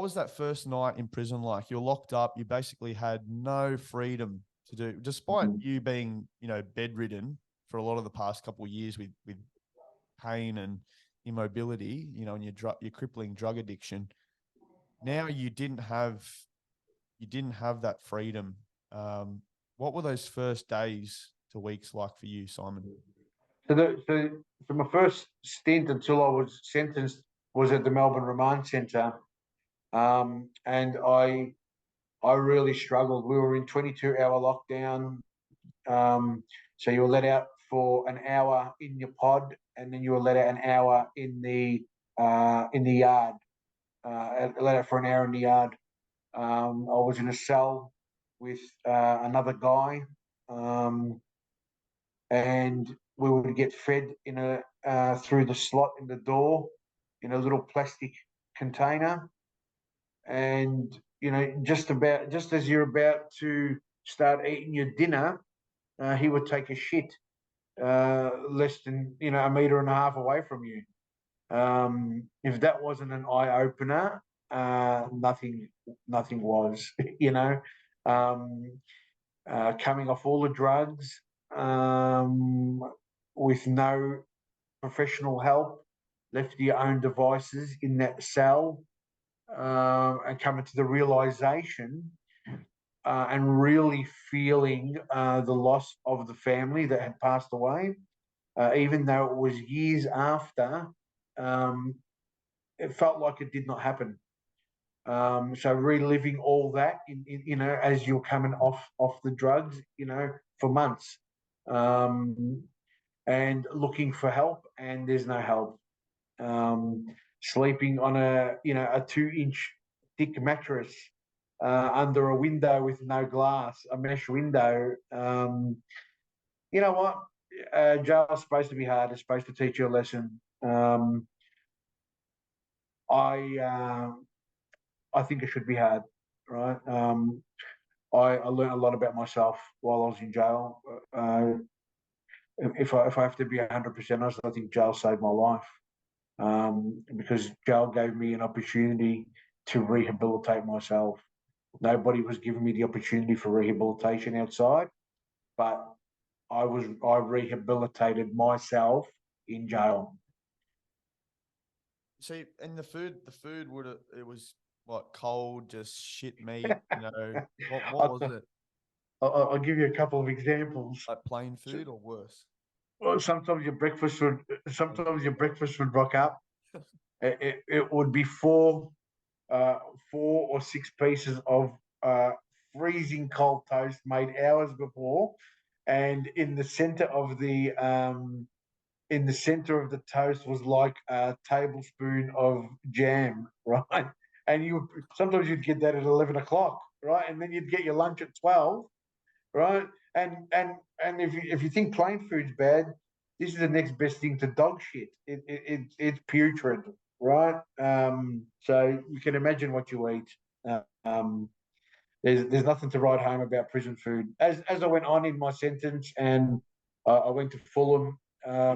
was that first night in prison like? You're locked up. You basically had no freedom to do, despite you being, bedridden for a lot of the past couple of years with pain and immobility, and your crippling drug addiction. Now you didn't have that freedom. What were those first days to weeks like for you, Simon? So my first stint until I was sentenced was at the Melbourne Remand Centre, and I really struggled. We were in 22-hour lockdown, so you were let out for an hour in your pod, and then you were let out an hour in the yard. Let out for an hour in the yard. I was in a cell with another guy, and we would get fed in through the slot in the door in a little plastic container, and just as you're about to start eating your dinner, he would take a shit less than a meter and a half away from you. If that wasn't an eye opener, nothing was. Coming off all the drugs, with no professional help, left to your own devices in that cell, and coming to the realization and really feeling the loss of the family that had passed away, even though it was years after. It felt like it did not happen. So reliving all that as you're coming off the drugs, for months, and looking for help, and there's no help. Sleeping on a 2-inch thick mattress under a window with no glass, a mesh window. You know what? Jail's supposed to be hard. It's supposed to teach you a lesson. I think it should be hard, right? I learned a lot about myself while I was in jail. If I have to be 100% honest, I think jail saved my life, because jail gave me an opportunity to rehabilitate myself. Nobody was giving me the opportunity for rehabilitation outside, but I rehabilitated myself in jail. See, and the food it was what, cold, just shit meat, what was it? I'll give you a couple of examples. Like plain food or worse? Well, sometimes your breakfast would rock up. It would be four or six pieces of freezing cold toast made hours before, and in the center of the toast was like a tablespoon of jam, right? And sometimes you'd get that at 11 o'clock, right? And then you'd get your lunch at 12, right? And if you think plain food's bad, this is the next best thing to dog shit. It's putrid, right? So you can imagine what you eat. There's nothing to write home about prison food. As I went on in my sentence, and I went to Fulham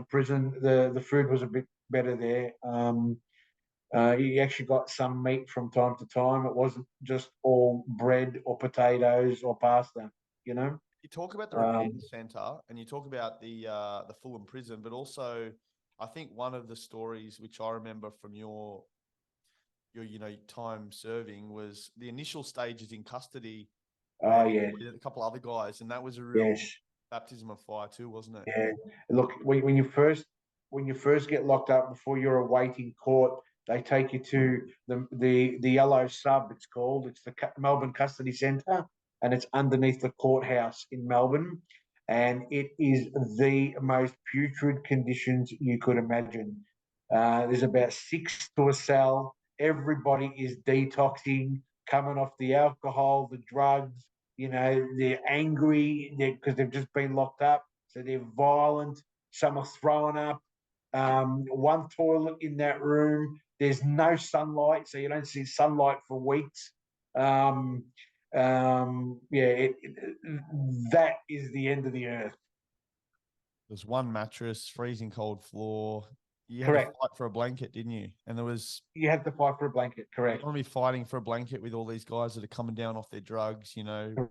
prison, the food was a bit better there. You actually got some meat from time to time. It wasn't just all bread or potatoes or pasta. You talk about the remand centre, and you talk about the Fulham prison, but also I think one of the stories which I remember from your time serving was the initial stages in custody. Oh yeah, with a couple other guys, and that was a real baptism of fire too, wasn't it? Yeah. Look, when you first get locked up before you're awaiting court, they take you to the yellow sub. It's called. It's the Melbourne Custody Centre, and it's underneath the courthouse in Melbourne, and it is the most putrid conditions you could imagine. There's about 6 to a cell. Everybody is detoxing, coming off the alcohol, the drugs. They're angry because they've just been locked up, so they're violent. Some are throwing up. One toilet in that room. There's no sunlight, so you don't see sunlight for weeks. That is the end of the earth. There's one mattress, freezing cold floor, you had to Correct. fight for a blanket, didn't you? And there was You had to fight for a blanket. you Correct. don't want to be fighting for a blanket with all these guys that are coming down off their drugs, you know,